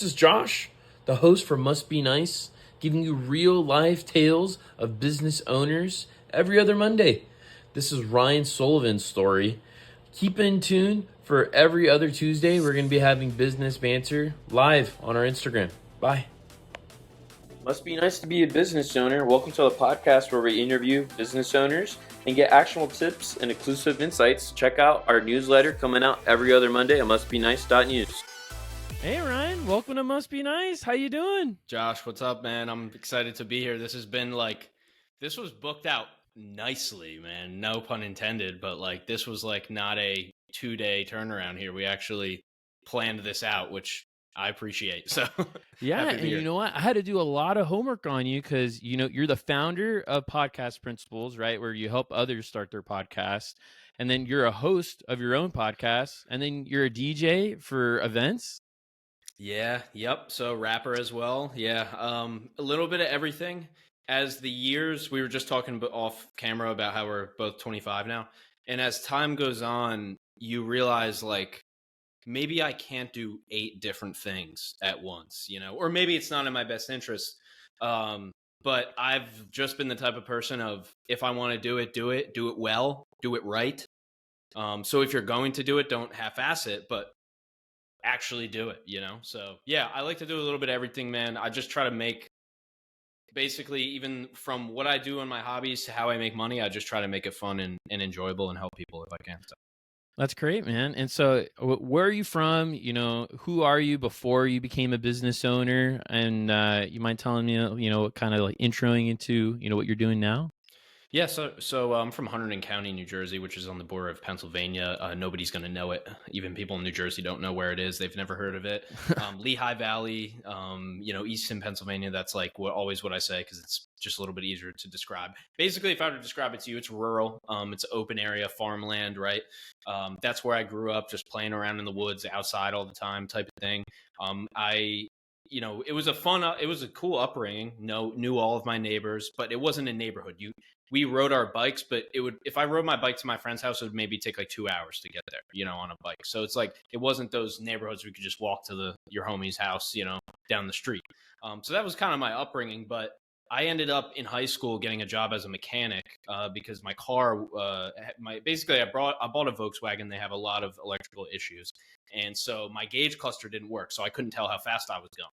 This is Josh, the host for Must Be Nice, giving you real life tales of business owners every other Monday. This is Ryan Sullivan's story. Keep in tune for every other Tuesday. We're going to be having business banter live on our Instagram. Bye. Must be nice to be a business owner. Welcome to the podcast where we interview business owners and get actionable tips and exclusive insights. Check out our newsletter coming out every other Monday at mustbenice.news. Hey Ryan, welcome to Must Be Nice. How you doing? Josh, what's up, man? I'm excited to be here. This was booked out nicely, man. No pun intended, but this was not a 2-day turnaround here. We actually planned this out, which I appreciate. So yeah, and you know what? I had to do a lot of homework on you because you're the founder of Podcast Principles, right? Where you help others start their podcast, and then you're a host of your own podcast, and then you're a DJ for events. Yeah, yep. So rapper as well. Yeah, a little bit of everything. As the years, we were just talking off camera about how we're both 25 now, and as time goes on, you realize maybe I can't do 8 different things at once, or maybe it's not in my best interest. But I've just been the type of person of, if I want to do it well, do it right. So if you're going to do it, don't half-ass it, but actually do it, So yeah, I like to do a little bit of everything, man. I just try to make, basically, even from what I do on my hobbies to how I make money, I just try to make it fun and enjoyable and help people if I can. So. That's great, man. And so where are you from? Who are you before you became a business owner? And you mind telling me, kind of introing into, what you're doing now? Yeah, so I'm from Hunterdon County, New Jersey, which is on the border of Pennsylvania. Nobody's going to know it. Even people in New Jersey don't know where it is. They've never heard of it. Lehigh Valley, Easton, Pennsylvania. That's always what I say because it's just a little bit easier to describe. Basically, if I were to describe it to you, it's rural. It's open area, farmland, right? That's where I grew up, just playing around in the woods, outside all the time, type of thing. It was it was a cool upbringing. Knew all of my neighbors, but it wasn't a neighborhood. We rode our bikes, but if I rode my bike to my friend's house, it would maybe take 2 hours to get there, on a bike. So it's it wasn't those neighborhoods where you could just walk to your homie's house, down the street. So that was kind of my upbringing, but I ended up in high school getting a job as a mechanic because my car, I bought a Volkswagen. They have a lot of electrical issues. And so my gauge cluster didn't work. So I couldn't tell how fast I was going.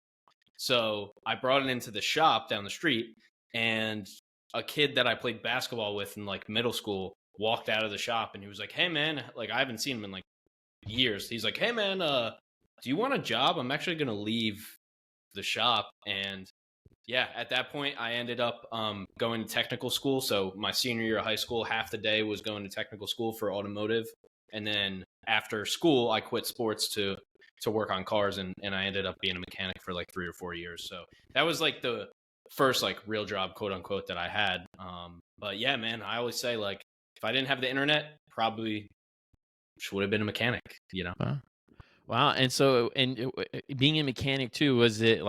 So I brought it into the shop down the street, and a kid that I played basketball with in middle school walked out of the shop, and he was like, "Hey man," I haven't seen him in years. He's like, "Hey man, do you want a job? I'm actually going to leave the shop." And yeah, at that point I ended up going to technical school. So my senior year of high school, half the day was going to technical school for automotive. And then after school, I quit sports to work on cars, and I ended up being a mechanic for 3 or 4 years. So that was the first real job, quote unquote, that I had. But yeah, man, I always say if I didn't have the internet, probably would have been a mechanic, Wow. And so, being a mechanic too, was it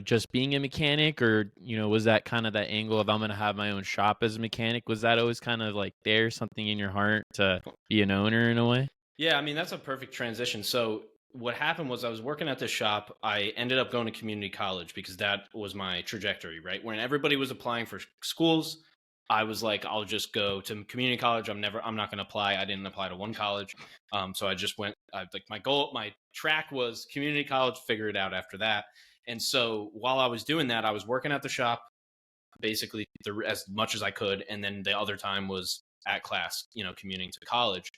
just being a mechanic, or, was that kind of that angle of, I'm going to have my own shop as a mechanic? Was that always kind of there, something in your heart to be an owner in a way? Yeah. I mean, that's a perfect transition. So what happened was I was working at the shop. I ended up going to community college because that was my trajectory, right? When everybody was applying for schools, I was I'll just go to community college. I'm not going to apply. I didn't apply to one college. So I just went, my track was community college, figure it out after that. And so while I was doing that, I was working at the shop basically as much as I could. And then the other time was at class, commuting to college.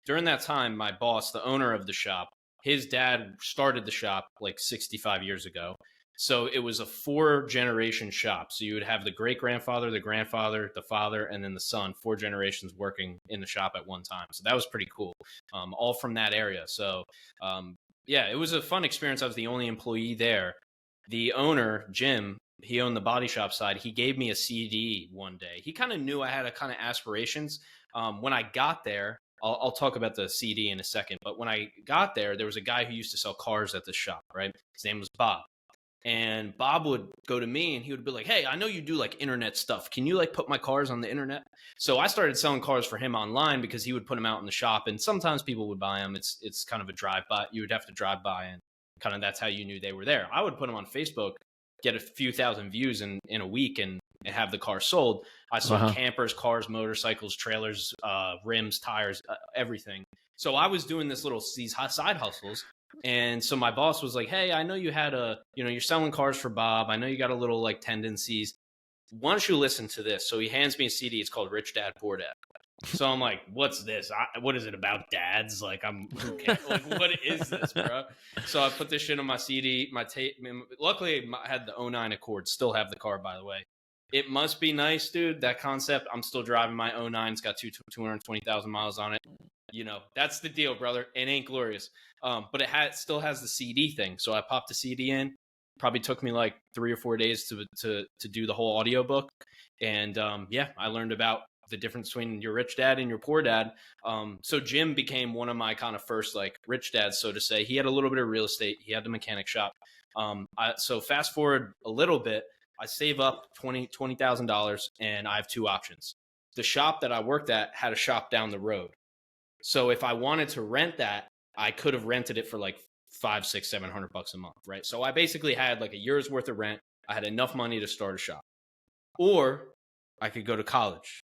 During that time, my boss, the owner of the shop, his dad started the shop 65 years ago. So it was a 4-generation shop. So you would have the great-grandfather, the grandfather, the father, and then the son, 4 generations working in the shop at one time. So that was pretty cool, all from that area. So yeah, it was a fun experience. I was the only employee there. The owner, Jim, he owned the body shop side. He gave me a CD one day. He kind of knew I had a kind of aspirations. When I got there, I'll talk about the CD in a second. But when I got there, there was a guy who used to sell cars at the shop, right? His name was Bob. And Bob would go to me and he would be like, "Hey, I know you do internet stuff. Can you put my cars on the internet?" So I started selling cars for him online because he would put them out in the shop, and sometimes people would buy them. It's kind of a drive by. You would have to drive by and kind of that's how you knew they were there. I would put them on Facebook, get a few thousand views in a week, and have the car sold. I sold campers, cars, motorcycles, trailers, rims, tires, everything. So I was doing these side hustles. And so my boss was like, hey, I know you had you're selling cars for Bob. I know you got a little like tendencies. Why don't you listen to this? So he hands me a CD. It's called Rich Dad, Poor Dad. So I'm like, what's this? What is it about dads? Like, like, what is this, bro? So I put this shit on my CD, my tape. Luckily, I had the '09 Accord. Still have the car, by the way. It must be nice, dude. That concept. I'm still driving my '09. It's got 220,000 miles on it. You know, that's the deal, brother. It ain't glorious. But it still has the CD thing. So I popped the CD in. Probably took me like 3 or 4 days to do the whole audiobook. And yeah, I learned about the difference between your rich dad and your poor dad. So Jim became one of my kind of first like rich dads, so to say. He had a little bit of real estate. He had the mechanic shop. So fast forward a little bit, I save up $20,000 and I have two options. The shop that I worked at had a shop down the road. So if I wanted to rent that, I could have rented it for like $500, $600, $700 a month, right? So I basically had like a year's worth of rent. I had enough money to start a shop. Or I could go to college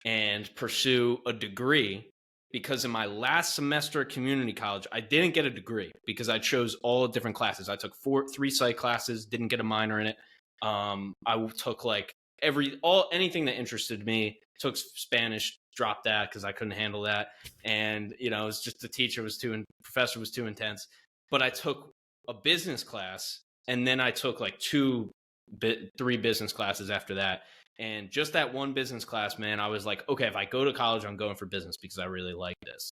and pursue a degree, because in my last semester at community college, I didn't get a degree because I chose all different classes. I took 3 psych classes, didn't get a minor in it. I took like anything that interested me, took Spanish, dropped that because I couldn't handle that. And, you know, it's just the professor was too intense. But I took a business class, and then I took like 3 business classes after that. And just that one business class, man, I was like, okay, if I go to college, I'm going for business because I really like this.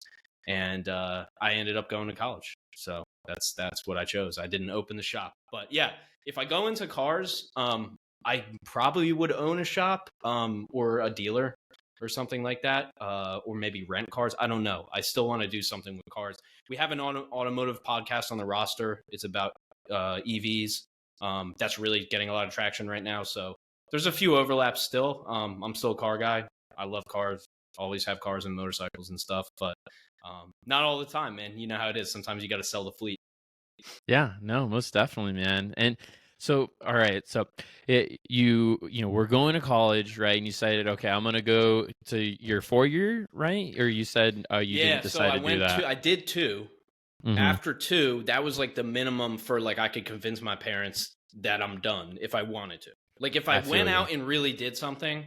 And I ended up going to college. So that's what I chose. I didn't open the shop. But yeah, if I go into cars, I probably would own a shop or a dealer or something like that, or maybe rent cars. I don't know. I still want to do something with cars. We have an automotive podcast on the roster. It's about EVs. That's really getting a lot of traction right now. So there's a few overlaps still. I'm still a car guy. I love cars. Always have cars and motorcycles and stuff, but not all the time, man. You know how it is. Sometimes you got to sell the fleet. Yeah, no, most definitely, man. And so, all right, so you we're going to college, right? And you decided, okay, I'm gonna go to your 4-year, right? Or you said you didn't decide to do that. I did 2. Mm-hmm. After 2, that was like the minimum for like I could convince my parents that I'm done if I wanted to. Like if I went out and really did something,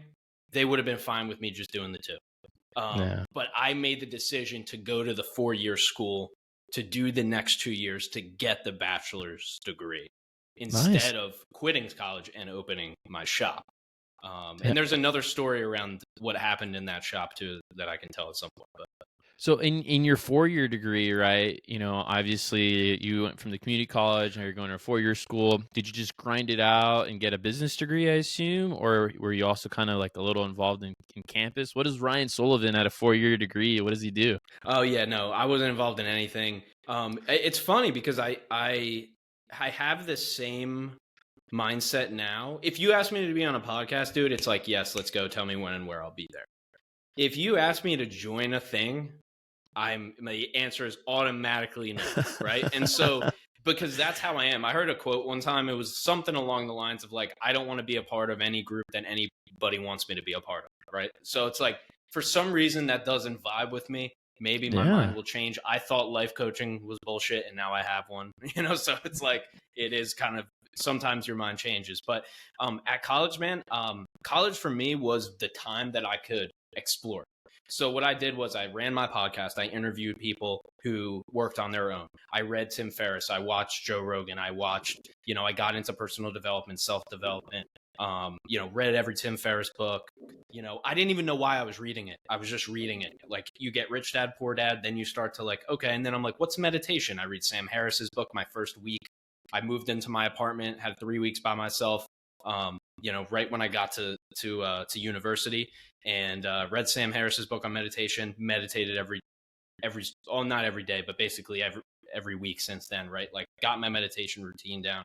they would have been fine with me just doing the 2. But I made the decision to go to the 4-year school to do the next 2 years to get the bachelor's degree instead of quitting college and opening my shop. And there's another story around what happened in that shop too that I can tell at some point. But so in your 4-year degree, right, you know, obviously you went from the community college and you're going to a 4-year school. Did you just grind it out and get a business degree, I assume? Or were you also kind of like a little involved in campus? What is Ryan Sullivan at a 4-year degree? What does he do? Oh, yeah, no, I wasn't involved in anything. It's funny because I have the same mindset now. If you ask me to be on a podcast, dude, it's like, yes, let's go. Tell me when and where I'll be there. If you ask me to join a thing, my answer is automatically no, right? And so, because that's how I am. I heard a quote one time. It was something along the lines of like, I don't want to be a part of any group that anybody wants me to be a part of, right? So it's like, for some reason that doesn't vibe with me. Maybe my mind will change. I thought life coaching was bullshit, and now I have one, you know? So it's like, it is kind of, sometimes your mind changes. But at college, man, college for me was the time that I could explore. So what I did was I ran my podcast. I interviewed people who worked on their own. I read Tim Ferriss. I watched Joe Rogan. I got into personal development, self-development, read every Tim Ferriss book. I didn't even know why I was reading it. I was just reading it. Like, you get Rich Dad, Poor Dad, then you start to like, okay. And then I'm like, what's meditation? I read Sam Harris's book my first week. I moved into my apartment, had 3 weeks by myself, right when I got to university, and read Sam Harris's book on meditation, meditated not every day, but basically every week since then, right? Like, got my meditation routine down.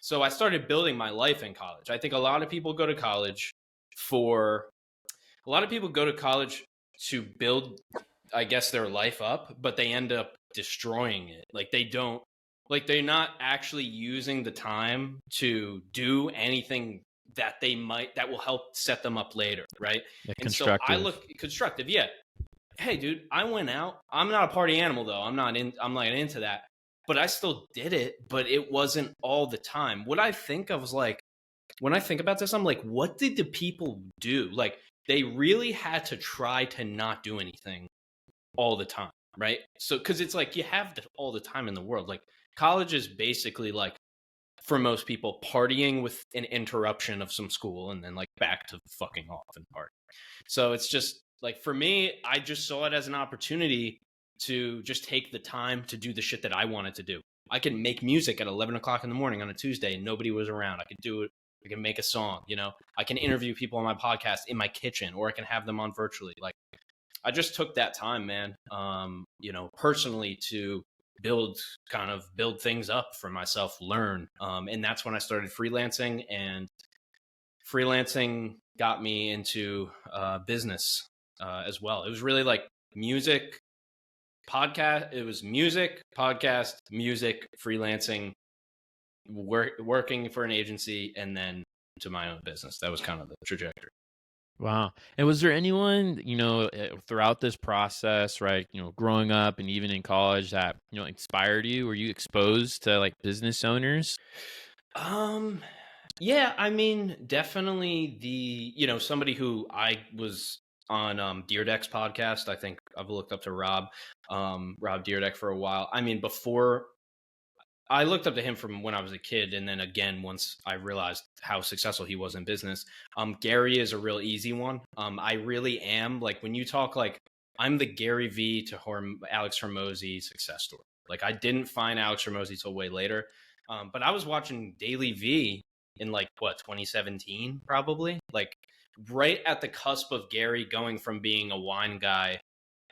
So I started building my life in college. I think a lot of people go to college to build, I guess, their life up, but they end up destroying it. Like, they don't Like they're not actually using the time to do anything that that will help set them up later, right? Like And so I constructive. look constructive, yeah. Hey, dude, I went out. I'm not a party animal though. I'm not into that. But I still did it, but it wasn't all the time. What I think of is like, when I think about this, I'm like, what did the people do? Like, they really had to try to not do anything all the time, right? So, because it's like you have all the time in the world. Like, college is basically like, for most people, partying with an interruption of some school and then like back to fucking off and party. So it's just like, for me, I just saw it as an opportunity to just take the time to do the shit that I wanted to do. I can make music at 11 o'clock in the morning on a Tuesday and nobody was around. I could do it. I can make a song, you know, I can interview people on my podcast in my kitchen, or I can have them on virtually. Like, I just took that time, man, you know, personally to build things up for myself, learn. And that's when I started freelancing, and freelancing got me into business as well. It was really like music, podcast. It was music, podcast, music, freelancing, working for an agency, and then to my own business. That was kind of the trajectory. Wow. And was there anyone, throughout this process, right, growing up and even in college that, inspired you? Were you exposed to like business owners? Yeah, I mean, definitely somebody who I was on Deerdeck's podcast. I think I've looked up to Rob Deerdeck for a while. I mean, before I looked up to him from when I was a kid, and then again once I realized how successful he was in business. Gary is a real easy one. I really am, like, when you talk, like, I'm the Gary V to Alex Hormozi success story. Like, I didn't find Alex Hormozi till way later, but I was watching Daily V in 2017, probably, like right at the cusp of Gary going from being a wine guy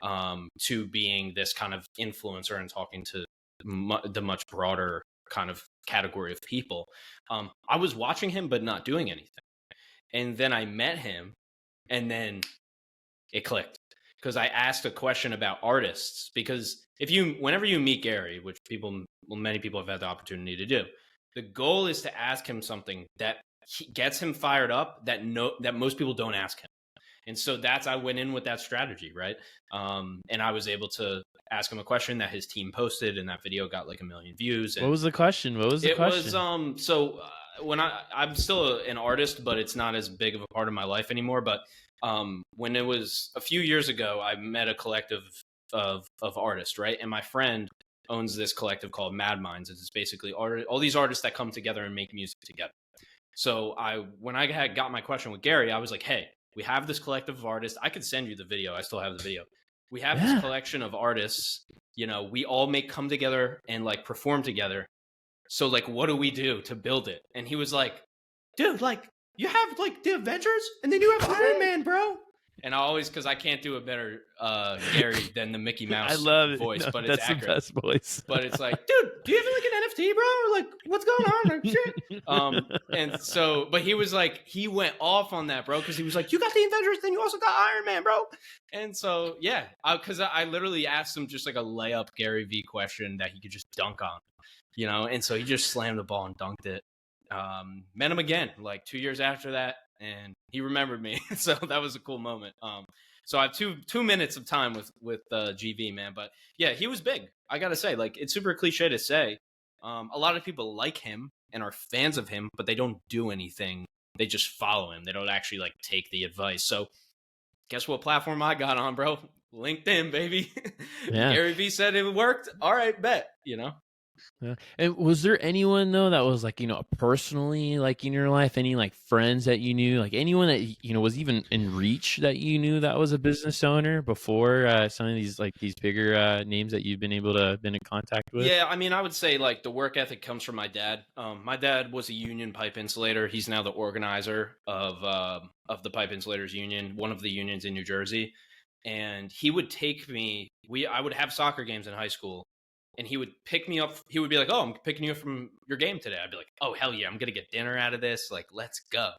to being this kind of influencer and talking to the much broader kind of category of people. I was watching him but not doing anything, and then I met him, and then it clicked, because I asked a question about artists. Because whenever you meet Gary, which many people have had the opportunity to do, the goal is to ask him something that gets him fired up, that most people don't ask him. And so I went in with that strategy, right? And I was able to ask him a question that his team posted, and that video got like 1 million views. And what was the question? It was when I'm still an artist, but it's not as big of a part of my life anymore. But when it was a few years ago, I met a collective of artists, right? And my friend owns this collective called Mad Minds. It's basically all these artists that come together and make music together. So when I had got my question with Gary, I was like, hey, we have this collective of artists. I could send you the video. I still have the video. We have this collection of artists, we all come together and like perform together. So like, what do we do to build it? And he was like, dude, like, you have like the Avengers and then you have Iron Man, bro. And because I can't do a better Gary than the Mickey Mouse I love it. voice, No, but it's that's accurate. The best voice. But it's like, dude, do you have like an NFT, bro? Like, what's going on? Like, shit. And so, but he was like, he went off on that, bro, because he was like, you got the Avengers, then you also got Iron Man, bro. And so, yeah, because I literally asked him just like a layup Gary V question that he could just dunk on, and so he just slammed the ball and dunked it. Met him again like 2 years after that, and he remembered me. So that was a cool moment. So I have 2 minutes of time with GV, man. But yeah, he was big. I gotta say, like, it's super cliche to say. A lot of people like him and are fans of him, but they don't do anything. They just follow him. They don't actually like take the advice. So guess what platform I got on, bro? LinkedIn, baby. Yeah. Gary V said it worked. All right, bet. Yeah. And was there anyone though that was like, personally like in your life, any like friends that you knew, like anyone that, was even in reach that you knew that was a business owner before some of these bigger names that you've been in contact with? Yeah. I mean, I would say like the work ethic comes from my dad. My dad was a union pipe insulator. He's now the organizer of the Pipe Insulators Union, one of the unions in New Jersey. And he would take me, I would have soccer games in high school. And he would pick me up. He would be like, oh, I'm picking you up from your game today. I'd be like, oh, hell yeah, I'm going to get dinner out of this. Like, let's go.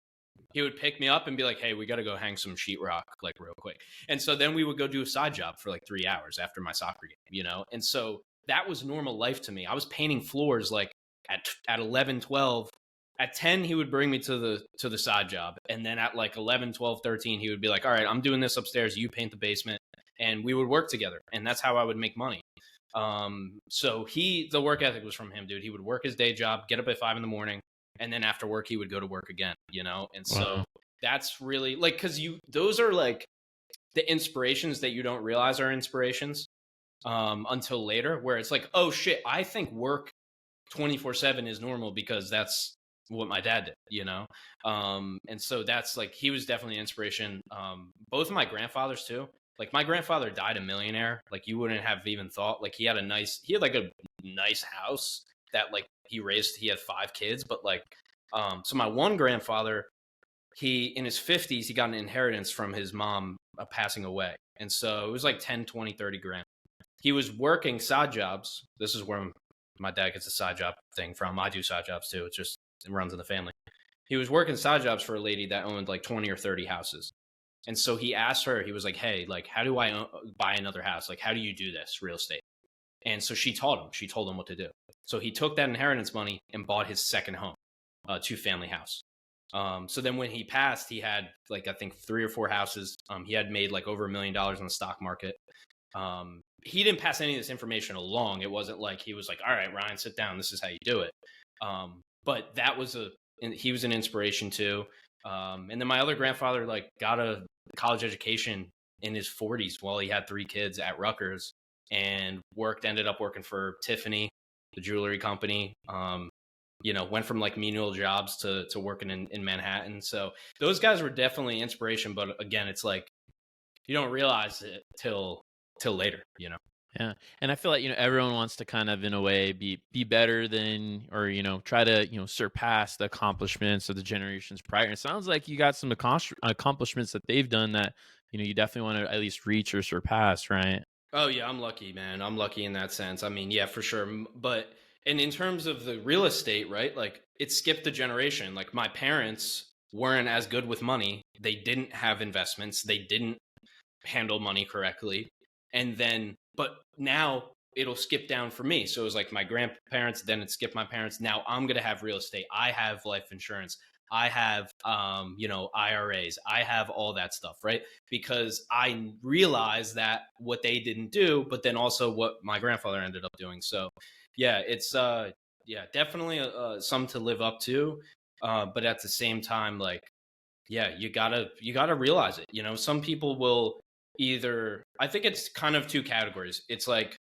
He would pick me up and be like, hey, we got to go hang some sheetrock, like, real quick. And so then we would go do a side job for like 3 hours after my soccer game, And so that was normal life to me. I was painting floors like at 11, 12. At 10, he would bring me to the side job. And then at like 11, 12, 13, he would be like, all right, I'm doing this upstairs. You paint the basement. And we would work together. And that's how I would make money. So the work ethic was from him, dude. He would work his day job, get up at 5 a.m. And then after work, he would go to work again, you know? And so that's really like, cause those are like the inspirations that you don't realize are inspirations, until later, where it's like, oh shit, I think work 24/7 is normal because that's what my dad did, you know? And so that's like, he was definitely an inspiration. Both of my grandfathers too. Like my grandfather died a millionaire. Like you wouldn't have even thought, like he had a nice house that like he had 5 kids, but like, so my one grandfather, in his 50s, he got an inheritance from his mom passing away. And so it was like 10, 20, 30 grand. He was working side jobs. This is where my dad gets a side job thing from. I do side jobs too. It runs in the family. He was working side jobs for a lady that owned like 20 or 30 houses. And so he asked her, he was like, hey, like, how do I buy another house? Like, how do you do this real estate? And so she told him what to do. So he took that inheritance money and bought his second home, 2-family house. So then when he passed, he had like, I think 3 or 4 houses. He had made like over $1 million in the stock market. He didn't pass any of this information along. It wasn't like he was like, all right, Ryan, sit down. This is how you do it. But that was he was an inspiration too. And then my other grandfather like got a college education in his 40s while he had 3 kids at Rutgers, and ended up working for Tiffany, the jewelry company. You know, went from like menial jobs to working in Manhattan. So those guys were definitely inspiration. But again, it's like, you don't realize it till later, you know? Yeah. And I feel like, everyone wants to kind of, in a way, be better than, or, try to, surpass the accomplishments of the generations prior. And it sounds like you got some accomplishments that they've done that, you definitely want to at least reach or surpass, right? Oh yeah, I'm lucky, man. I'm lucky in that sense. I mean, yeah, for sure. And in terms of the real estate, right? Like it skipped a generation. Like my parents weren't as good with money. They didn't have investments. They didn't handle money correctly. But now it'll skip down for me. So it was like my grandparents, then it skipped my parents. Now I'm going to have real estate. I have life insurance. I have, IRAs. I have all that stuff, right? Because I realized that what they didn't do, but then also what my grandfather ended up doing. So yeah, it's, definitely some to live up to. But at the same time, like, yeah, you gotta realize it. Some people will I think it's kind of 2 categories. It's like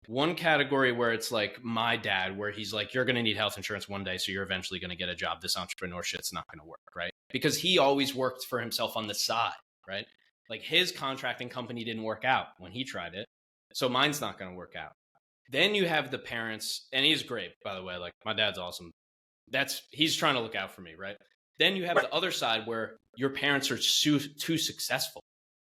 one category where it's like my dad, where he's like, you're going to need health insurance one day, so you're eventually going to get a job. This entrepreneur shit's not going to work, right? Because he always worked for himself on the side, right? Like his contracting company didn't work out when he tried it, so mine's not going to work out. Then you have the parents, and he's great, by the way. Like my dad's awesome. He's trying to look out for me, right? Then you have the other side where your parents are too successful.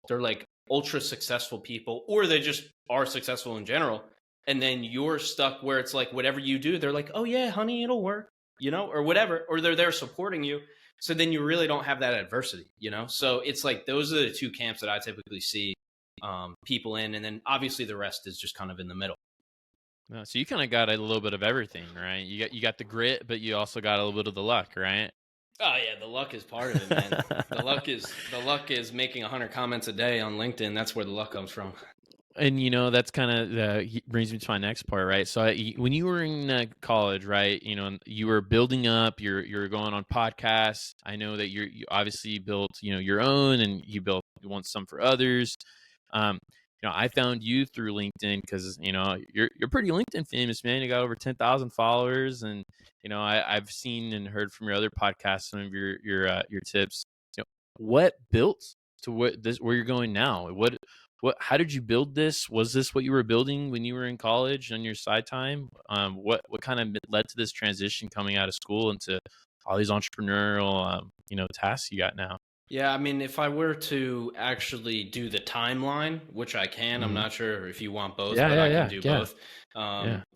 They're like ultra successful people, or they just are successful in general. And then you're stuck where it's like, whatever you do, they're like, oh yeah, honey, it'll work, or whatever, or they're there supporting you. So then you really don't have that adversity, So it's like, those are the 2 camps that I typically see people in. And then obviously the rest is just kind of in the middle. So you kind of got a little bit of everything, right? You got the grit, but you also got a little bit of the luck, right? Oh yeah, the luck is part of it, man. the luck is making 100 comments a day on LinkedIn. That's where the luck comes from. And that's kind of brings me to my next part, right? So when you were in college, right, you were building up, you're going on podcasts. I know that you obviously built, your own, and you want some for others. I found you through LinkedIn because you're pretty LinkedIn famous, man. You got over 10,000 followers, and I've seen and heard from your other podcasts some of your tips. What built to where you're going now? How did you build this? Was this what you were building when you were in college on your side time? What kind of led to this transition coming out of school into all these entrepreneurial tasks you got now? Yeah, I mean, if I were to actually do the timeline, which I can, I'm not sure if you want both, but I can do both.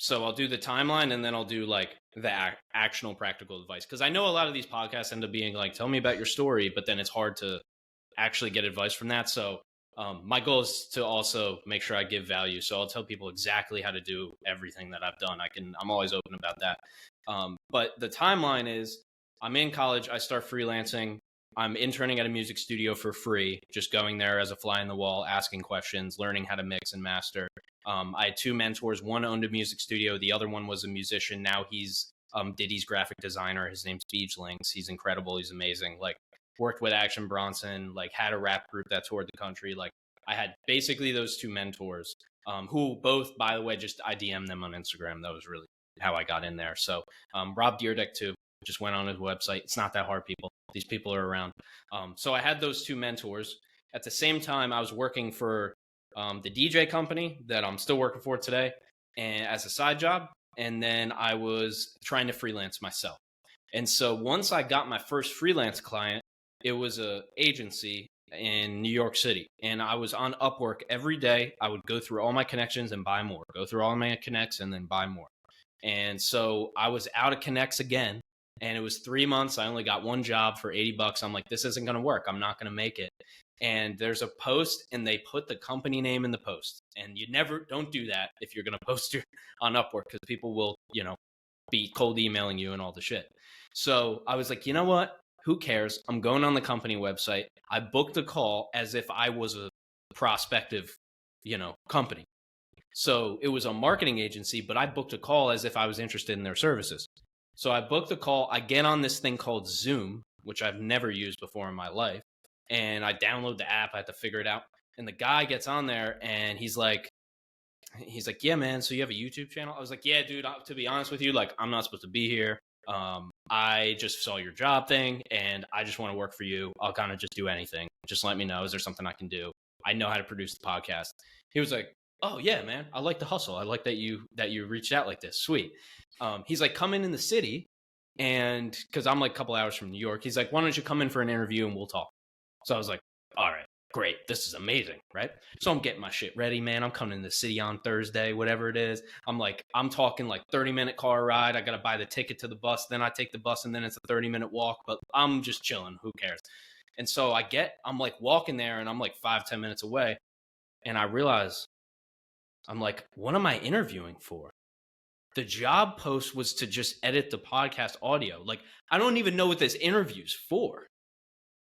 So I'll do the timeline, and then I'll do like the actionable practical advice. Because I know a lot of these podcasts end up being like, tell me about your story, but then it's hard to actually get advice from that. So my goal is to also make sure I give value. So I'll tell people exactly how to do everything that I've done. I'm always open about that. But the timeline is I'm in college. I start freelancing. I'm interning at a music studio for free, just going there as a fly in the wall, asking questions, learning how to mix and master. I had 2 mentors. One owned a music studio. The other one was a musician. Now he's Diddy's graphic designer. His name's Beachlinks. He's incredible. He's amazing. Like, worked with Action Bronson, like had a rap group that toured the country. Like, I had basically those 2 mentors, who both, by the way, just I DM'd them on Instagram. That was really how I got in there. So Rob Deerdeck too, just went on his website. It's not that hard, people. These people are around. So I had those 2 mentors. At the same time, I was working for the DJ company that I'm still working for today, and as a side job. And then I was trying to freelance myself. And so once I got my first freelance client, it was a agency in New York City. And I was on Upwork every day. I would go through all my connections and buy more, go through all my connects and then buy more. And so I was out of connects again. And it was 3 months. I only got 1 job for $80. I'm like, this isn't going to work. I'm not going to make it. And there's a post, and they put the company name in the post. And you don't do that if you're going to post on Upwork, because people will, be cold emailing you and all the shit. So I was like, you know what? Who cares? I'm going on the company website. I booked a call as if I was a prospective, company. So it was a marketing agency, but I booked a call as if I was interested in their services. So I booked a call. I get on this thing called Zoom, which I've never used before in my life. And I download the app. I had to figure it out. And the guy gets on there and he's like, yeah, man, so you have a YouTube channel? I was like, yeah, dude, to be honest with you, like, I'm not supposed to be here. I just saw your job thing and I just want to work for you. I'll kind of just do anything. Just let me know. Is there something I can do? I know how to produce the podcast. He was like, oh yeah, man, I like the hustle. I like that you reached out like this. Sweet. He's like, come in the city. And cause I'm like a couple hours from New York. He's like, why don't you come in for an interview and we'll talk? So I was like, all right, great. This is amazing. Right. So I'm getting my shit ready, man. I'm coming in the city on Thursday, whatever it is. I'm talking like 30-minute car ride. I got to buy the ticket to the bus. Then I take the bus and then it's a 30-minute walk, but I'm just chilling. Who cares? And so I'm like walking there and I'm like 5-10 minutes away. And I realize I'm like, what am I interviewing for? The job post was to just edit the podcast audio. Like, I don't even know what this interview's for.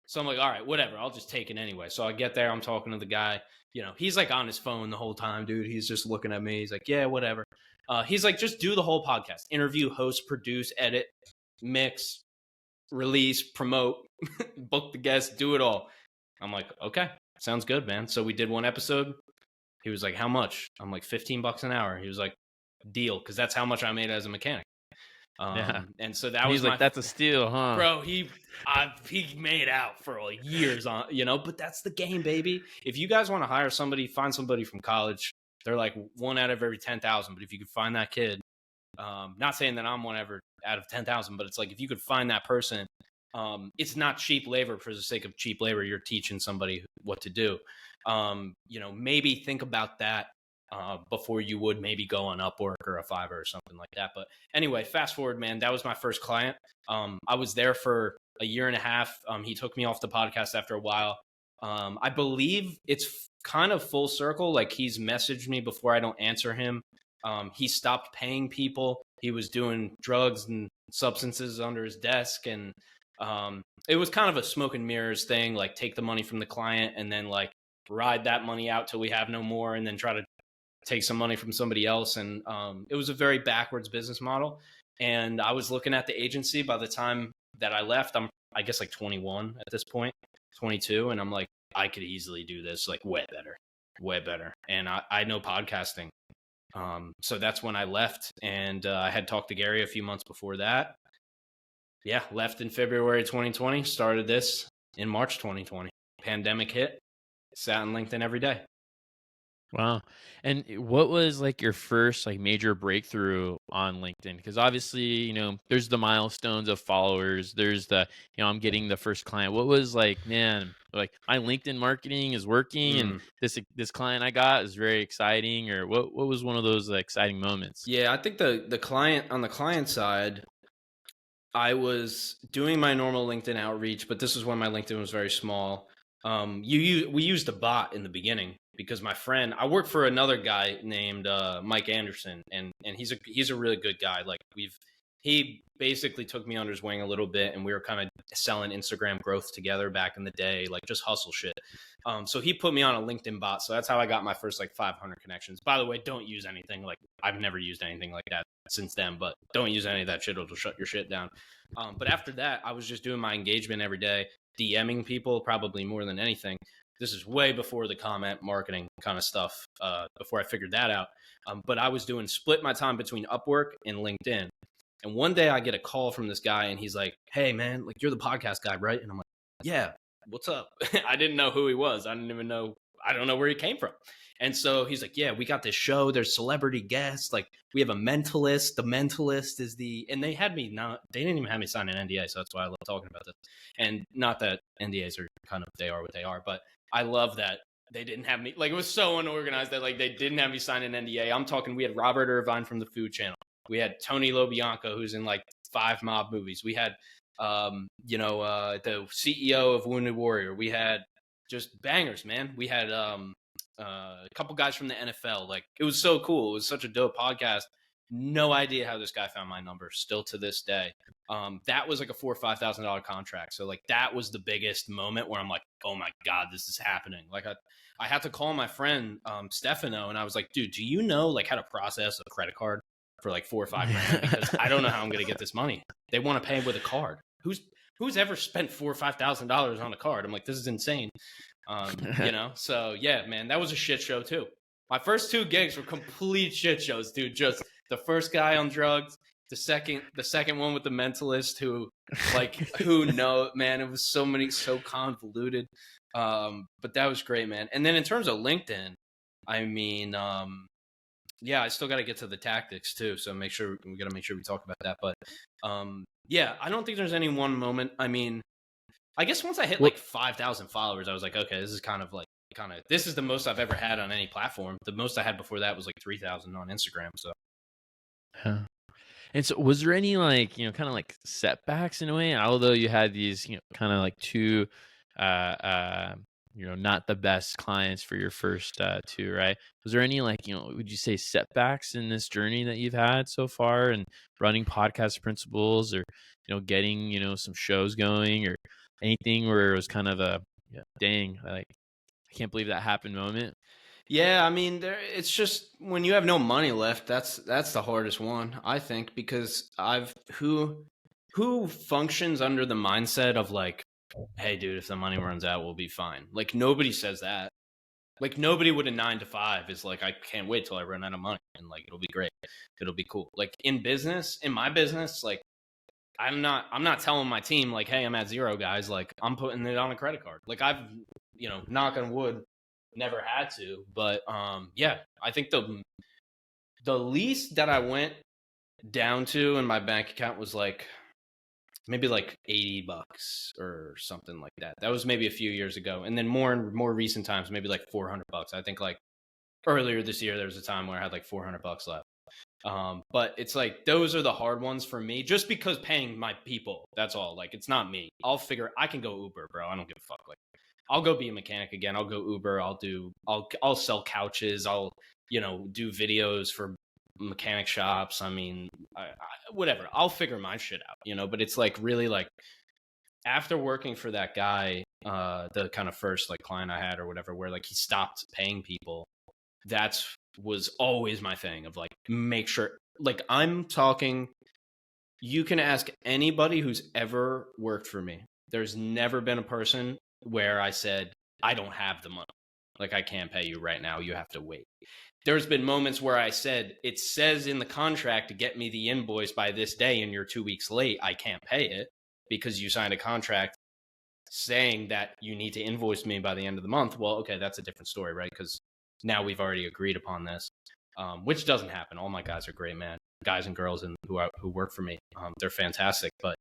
So I'm like, all right, whatever. I'll just take it anyway. So I get there. I'm talking to the guy. He's like on his phone the whole time, dude. He's just looking at me. He's like, yeah, whatever. He's like, just do the whole podcast. Interview, host, produce, edit, mix, release, promote, book the guests, do it all. I'm like, okay, sounds good, man. So we did 1 episode. He was like, how much? I'm like, $15 an hour. He was like, deal, because that's how much I made as a mechanic. Yeah. And so that was He's like, that's a steal, huh? Bro, he made out for like years on, but that's the game, baby. If you guys want to hire somebody, find somebody from college. They're like 1 out of every 10,000. But if you could find that kid, not saying that I'm 1 out of 10,000, but it's like, if you could find that person, it's not cheap labor for the sake of cheap labor. You're teaching somebody what to do. Maybe think about that before you would maybe go on Upwork or a Fiverr or something like that. But anyway, fast forward, man, that was my first client. I was there for a year and a half. He took me off the podcast after a while. I believe it's kind of full circle. Like, he's messaged me before I don't answer him. He stopped paying people. He was doing drugs and substances under his desk. And it was kind of a smoke and mirrors thing, like take the money from the client and then like ride that money out till we have no more and then try to take some money from somebody else. And it was a very backwards business model. And I was looking at the agency by the time that I left. I'm, I guess, like 21 at this point, 22. And I'm like, I could easily do this like way better. And I know podcasting. So that's when I left. And I had talked to Gary a few months before that. Yeah, left in February 2020, started this in March 2020. Pandemic hit, sat on LinkedIn every day. Wow. And what was like your first like major breakthrough on LinkedIn? Because obviously, there's the milestones of followers. There's the, I'm getting the first client. What was like, man, like my LinkedIn marketing is working and this client I got is very exciting, or what was one of those exciting moments? Yeah, I think the client, on the client side, I was doing my normal LinkedIn outreach, but this was when my LinkedIn was very small. We used a bot in the beginning because my friend, I work for another guy named Mike Anderson, and he's a really good guy. Like he basically took me under his wing a little bit, and we were kind of selling Instagram growth together back in the day, like just hustle shit. So he put me on a LinkedIn bot, so that's how I got my first like 500 connections. By the way, don't use anything like I've never used anything like that since then, but don't use any of that shit; it'll shut your shit down. But after that, I was just doing my engagement every day, DMing people probably more than anything. This is way before the comment marketing kind of stuff, before I figured that out. But I was doing split my time between Upwork and LinkedIn. And one day I get a call from this guy and he's like, "Hey man, like you're the podcast guy, right?" And I'm like, "Yeah, what's up?" I didn't know who he was. I don't know where he came from. And so he's like, "Yeah, we got this show. There's celebrity guests. Like we have a mentalist. The mentalist is and they didn't even have me sign an NDA. So that's why I love talking about this. And not that NDAs are they are what they are, but I love that they didn't have me, like it was so unorganized that like they didn't have me sign an NDA. I'm talking, we had Robert Irvine from the Food Channel. We had Tony LoBianco, who's in like 5 mob movies. We had, the CEO of Wounded Warrior. We had just bangers, man. We had a couple guys from the NFL. Like it was so cool. It was such a dope podcast. No idea how this guy found my number still to this day. That was like a $4,000 or $5,000 contract. So like that was the biggest moment where I'm like, oh my God, this is happening. Like I had to call my friend Stefano, and I was like, dude, do you know like how to process a credit card for like $4 or $5 grand? Because I don't know how I'm going to get this money. They want to pay with a card. Who's ever spent $4,000 or $5,000 on a card? I'm like, this is insane. So yeah, man, that was a shit show too. My first 2 gigs were complete shit shows, dude. Just the first guy on drugs, the second one with the mentalist who man, it was so convoluted. But that was great, man. And then in terms of LinkedIn, I mean, I still got to get to the tactics too. So we got to make sure we talk about that. But I don't think there's any one moment. I mean, I guess once I hit like 5,000 followers, I was like, okay, this is this is the most I've ever had on any platform. The most I had before that was like 3,000 on Instagram. So. Yeah. And so was there any like, kind of like setbacks in a way, although you had these, kind of like 2, not the best clients for your first 2, right? Was there any like, would you say setbacks in this journey that you've had so far and running Podcast Principles, or, getting, some shows going or anything where it was kind of a, dang, like, I can't believe that happened moment? Yeah, I mean, it's just when you have no money left, that's the hardest one, I think, because who functions under the mindset of like, hey, dude, if the money runs out, we'll be fine. Like nobody says that. Like nobody with a 9 to 5 is like, I can't wait till I run out of money and like it'll be great, it'll be cool. Like in my business, like I'm not telling my team like, hey, I'm at 0, guys. Like I'm putting it on a credit card. Like I've knock on wood, never had to, but I think the least that I went down to in my bank account was like maybe like $80 or something like that. That was maybe a few years ago, and then more recent times, maybe like $400. I think like earlier this year there was a time where I had like $400 left. But it's like those are the hard ones for me, just because paying my people. That's all. Like it's not me. I can go Uber, bro. I don't give a fuck. Like I'll go be a mechanic again. I'll go Uber. I'll sell couches. I'll, do videos for mechanic shops. I mean, whatever. I'll figure my shit out, but it's like really like after working for that guy, the kind of first like client I had or whatever, where like he stopped paying people. Was always my thing of like, make sure, like I'm talking, you can ask anybody who's ever worked for me. There's never been a person where I said, I don't have the money. Like, I can't pay you right now. You have to wait. There's been moments where I said, it says in the contract to get me the invoice by this day and you're 2 weeks late. I can't pay it because you signed a contract saying that you need to invoice me by the end of the month. Well, okay, that's a different story, right? Because now we've already agreed upon this, which doesn't happen. All my guys are great, man. Guys and girls who work for me. They're fantastic. But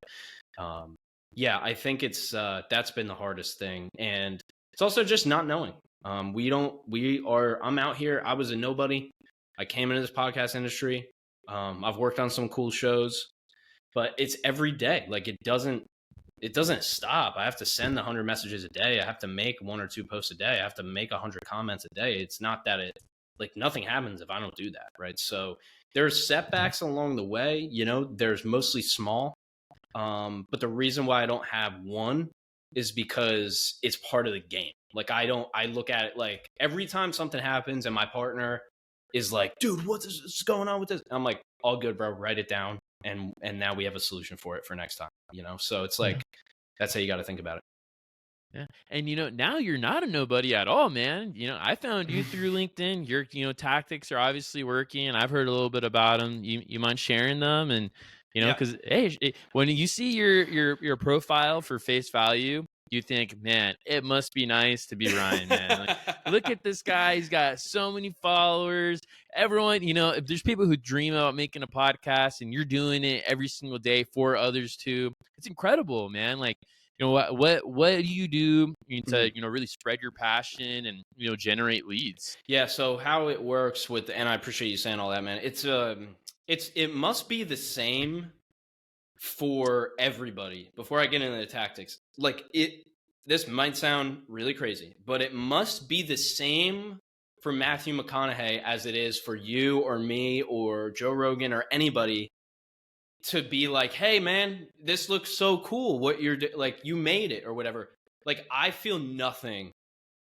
I think it's that's been the hardest thing. And it's also just not knowing. I'm out here. I was a nobody. I came into this podcast industry. I've worked on some cool shows, but it's every day. Like it doesn't stop. I have to send 100 messages a day. I have to make 1 or 2 posts a day. I have to make 100 comments a day. It's not that it, like, nothing happens if I don't do that, right? So there's setbacks along the way, you know, there's mostly small. But the reason why I don't have one is because it's part of the game. Like, I look at it like every time something happens and my partner is like, dude, what's going on with this? I'm like, all good, bro. Write it down. And now we have a solution for it for next time, you know? So it's like, that's how you got to think about it. Yeah. And now you're not a nobody at all, man. I found you through LinkedIn. Your tactics are obviously working. I've heard a little bit about them. You mind sharing them? And Yeah. because hey, when you see your profile for face value, you think, man, it must be nice to be Ryan, man. Like, look at this guy. He's got so many followers. Everyone, if there's people who dream about making a podcast and you're doing it every single day for others too, it's incredible, man. Like, what do you do to really spread your passion and generate leads? Yeah, so how it works with, and I appreciate you saying all that, man. It must be the same for everybody. Before I get into the tactics, like, this might sound really crazy, but it must be the same for Matthew McConaughey as it is for you or me or Joe Rogan or anybody to be like, hey man, this looks so cool. What you're like, you made it or whatever. Like, I feel nothing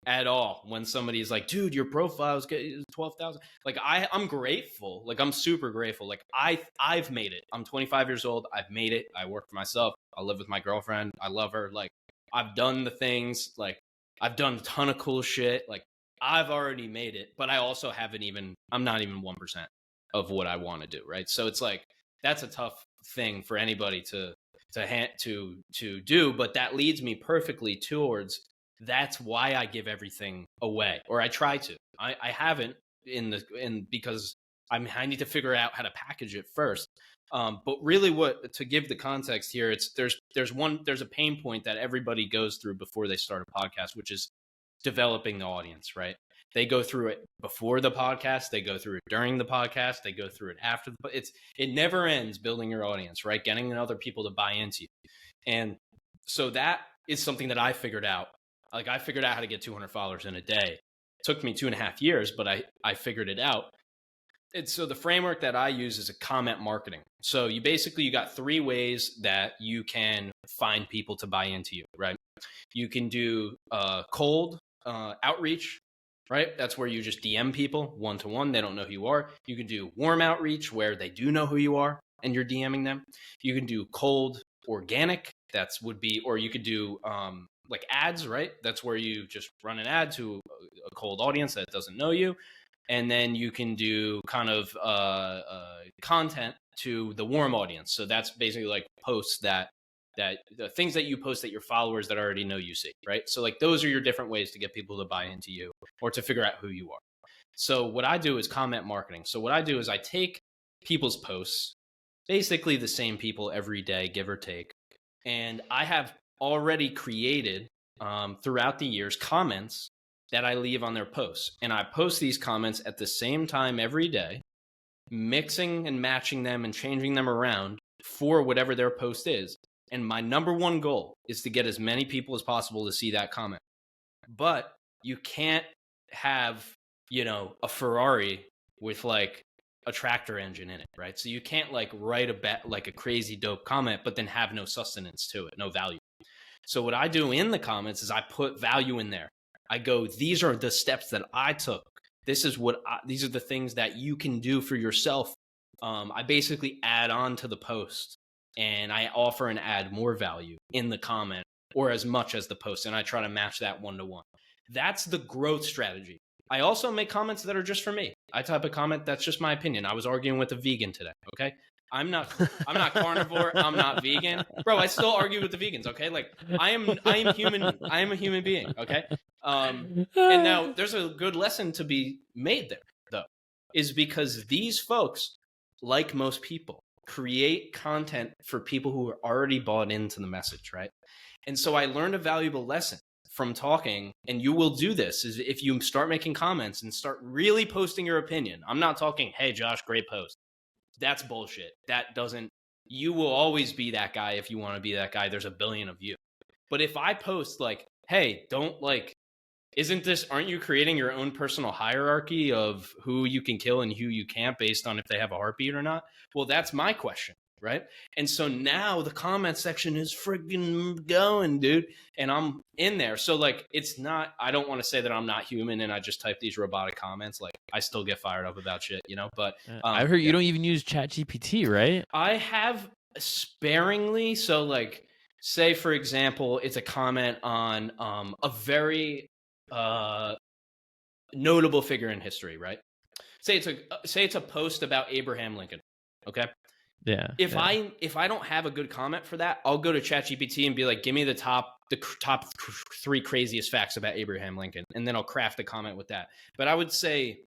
at all when somebody's like, dude, your profile is 12,000. Like, I'm grateful. Like, I'm super grateful. Like, I've made it. I'm 25 years old. I've made it. I work for myself. I live with my girlfriend. I love her. Like, I've done the things. Like, I've done a ton of cool shit. Like, I've already made it, but I also I'm not even 1% of what I want to do. Right. So it's like, that's a tough thing for anybody to do, but that leads me perfectly towards, that's why I give everything away, or I try to. I haven't because I need to figure out how to package it first. But really, to give the context here, there's a pain point that everybody goes through before they start a podcast, which is developing the audience, right? They go through it before the podcast, they go through it during the podcast, they go through it after it never ends building your audience, right? Getting other people to buy into you. And so that is something that I figured out. Like, I figured out how to get 200 followers in a day. It took me 2.5 years, but I figured it out. And so the framework that I use is a comment marketing. So you got 3 ways that you can find people to buy into you, right? You can do cold outreach, right? That's where you just DM people one-to-one. They don't know who you are. You can do warm outreach, where they do know who you are and you're DMing them. You can do cold organic. Or you could do like ads, right? That's where you just run an ad to a cold audience that doesn't know you. And then you can do kind of content to the warm audience. So that's basically like posts that the things that you post that your followers that already know you see, right? So like, those are your different ways to get people to buy into you or to figure out who you are. So what I do is comment marketing. So what I do is I take people's posts, basically the same people every day, give or take. And I have already created throughout the years comments that I leave on their posts. And I post these comments at the same time every day, mixing and matching them and changing them around for whatever their post is. And my number one goal is to get as many people as possible to see that comment. But you can't have, a Ferrari with like a tractor engine in it, right? So you can't like write a crazy dope comment, but then have no sustenance to it, no value. So what I do in the comments is I put value in there. I go, these are the steps that I took. These are the things that you can do for yourself. I basically add on to the post, and I offer and add more value in the comment or as much as the post. And I try to match that 1-to-1. That's the growth strategy. I also make comments that are just for me. I type a comment that's just my opinion. I was arguing with a vegan today. Okay. I'm not carnivore. I'm not vegan, bro. I still argue with the vegans. Okay. Like, I am human. I am a human being. Okay. And now there's a good lesson to be made there, though, is because these folks, like most people, create content for people who are already bought into the message, right? And so I learned a valuable lesson from talking, and you will do this, is if you start making comments and start really posting your opinion. I'm not talking, hey, Josh, great post. That's bullshit. That doesn't you will always be that guy if you want to be that guy. There's a billion of you. But if I post like, hey, don't like, aren't you creating your own personal hierarchy of who you can kill and who you can't based on if they have a heartbeat or not? Well, that's my question, right? And so now the comment section is friggin' going, dude. And I'm in there. So like, it's not, I don't want to say that I'm not human and I just type these robotic comments. Like I still get fired up about shit, you know, but I heard you don't even use ChatGPT, right? I have sparingly. So like, say for example, it's a comment on a very notable figure in history, right? Say it's a post about Abraham Lincoln. Okay. Yeah. If I don't have a good comment for that, I'll go to ChatGPT and be like, give me the top 3 craziest facts about Abraham Lincoln, and then I'll craft a comment with that. But I would say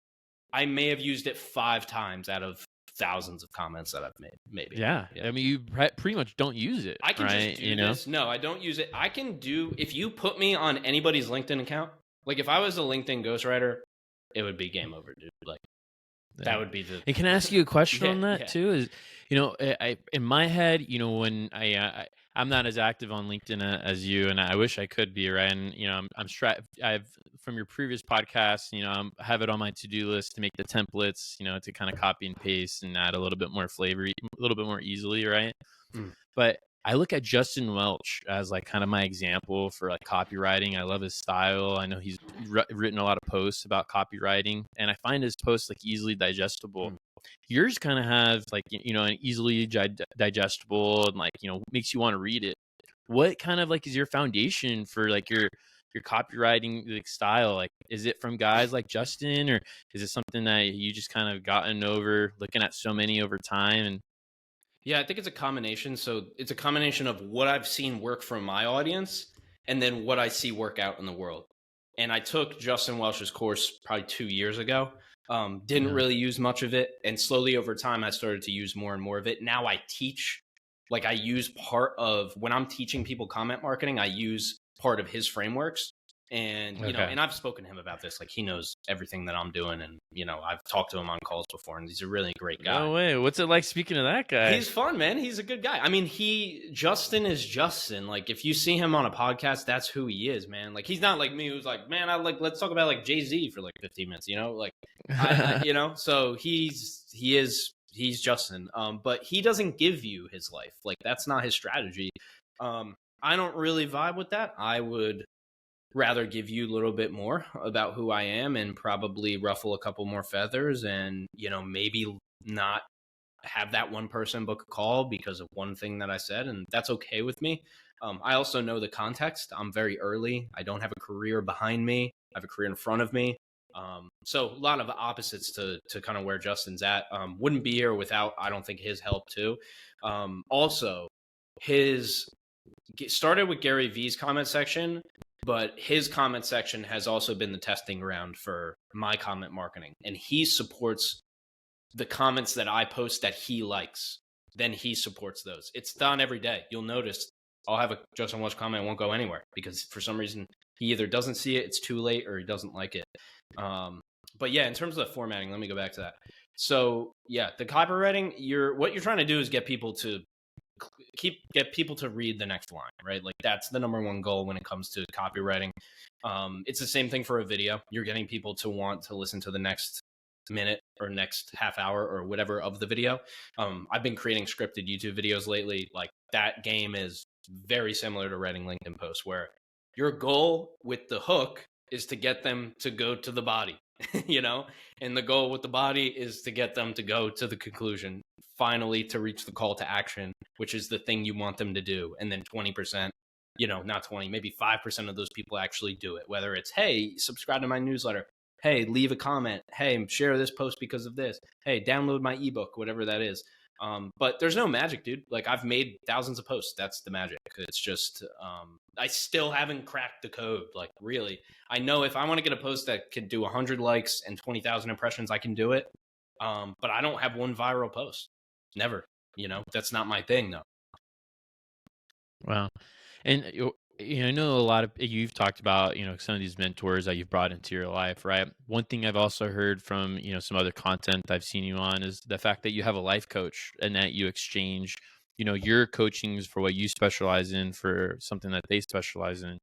I may have used it 5 times out of thousands of comments that I've made. Maybe. Yeah. I mean, you pretty much don't use it. I can right? just do this. No, I don't use it. I can do, if you put me on anybody's LinkedIn account, like if I was a LinkedIn ghostwriter, it would be game over, dude. Like that would be the. And can I ask you a question Yeah, on that yeah. too? Is I in my head, when I'm not as active on LinkedIn as you, and I wish I could be, right? And I've from your previous podcast, I have it on my to-do list to make the templates, to kind of copy and paste and add a little bit more flavor, a little bit more easily, right? But I look at Justin Welch as like kind of my example for like copywriting. I love his style. I know he's written a lot of posts about copywriting, and I find his posts like easily digestible. Yours kind of have like, an easily digestible and like, makes you want to read it. What kind of like is your foundation for like your copywriting like style? Like, is it from guys like Justin, or is it something that you just kind of gotten over looking at so many over time? And yeah, I think it's a combination. So it's a combination of what I've seen work from my audience and then what I see work out in the world. And I took Justin Welch's course probably 2 years ago. Didn't really use much of it. And slowly over time, I started to use more and more of it. Now I teach, like I use part of, when I'm teaching people comment marketing, I use part of his frameworks. And, and I've spoken to him about this. Like he knows everything that I'm doing. And, I've talked to him on calls before, and he's a really great guy. No way. What's it like speaking to that guy? He's fun, man. He's a good guy. I mean, Justin is Justin. Like if you see him on a podcast, that's who he is, man. Like he's not like me who's like, man, let's talk about like Jay-Z for like 15 minutes, like, so he's Justin. But he doesn't give you his life. Like that's not his strategy. I don't really vibe with that. I would rather give you a little bit more about who I am and probably ruffle a couple more feathers and, maybe not have that one person book a call because of one thing that I said. And that's okay with me. I also know the context. I'm very early. I don't have a career behind me. I have a career in front of me. So a lot of opposites to kind of where Justin's at. Wouldn't be here without, I don't think, his help too. Also, started with Gary Vee's comment section, but his comment section has also been the testing ground for my comment marketing. And he supports the comments that I post that he likes. Then he supports those. It's done every day. You'll notice I'll have a Justin Welch comment, won't go anywhere because for some reason he either doesn't see it, it's too late, or he doesn't like it. But yeah, in terms of the formatting, let me go back to that. So yeah, the copywriting, what you're trying to do is get people to read the next line, right? Like that's the number one goal when it comes to copywriting. It's the same thing for a video. You're getting people to want to listen to the next minute or next half hour or whatever of the video. I've been creating scripted YouTube videos lately. Like that game is very similar to writing LinkedIn posts, where your goal with the hook is to get them to go to the body, and the goal with the body is to get them to go to the conclusion, finally to reach the call to action, which is the thing you want them to do. And then 20%, not 20, maybe 5% of those people actually do it, whether it's, hey, subscribe to my newsletter. Hey, leave a comment. Hey, share this post because of this. Hey, download my ebook, whatever that is. But there's no magic, dude. Like I've made thousands of posts. That's the magic. It's just, I still haven't cracked the code. Like really, I know if I want to get a post that can do 100 likes and 20,000 impressions, I can do it. But I don't have one viral post. Never, that's not my thing though. Wow. And I know a lot of you've talked about, some of these mentors that you've brought into your life, right? One thing I've also heard from, some other content I've seen you on is the fact that you have a life coach and that you exchange your coachings for what you specialize in for something that they specialize in.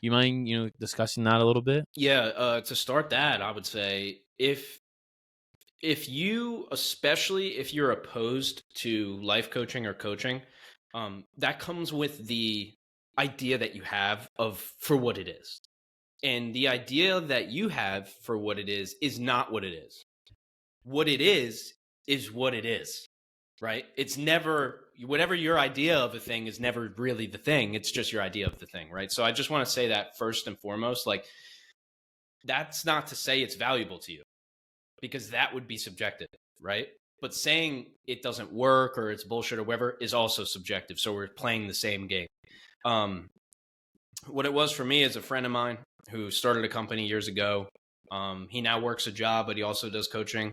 You mind, discussing that a little bit? Yeah, to start that, I would say if you, especially if you're opposed to life coaching or coaching, that comes with the idea that you have of for what it is. And the idea that you have for what it is not what it is. What it is what it is, right? It's never, whatever your idea of a thing is never really the thing. It's just your idea of the thing, right? So I just want to say that first and foremost, like, that's not to say it's valuable to you, because that would be subjective, right? But saying it doesn't work or it's bullshit or whatever is also subjective. So we're playing the same game. What it was for me is a friend of mine who started a company years ago. He now works a job, but he also does coaching.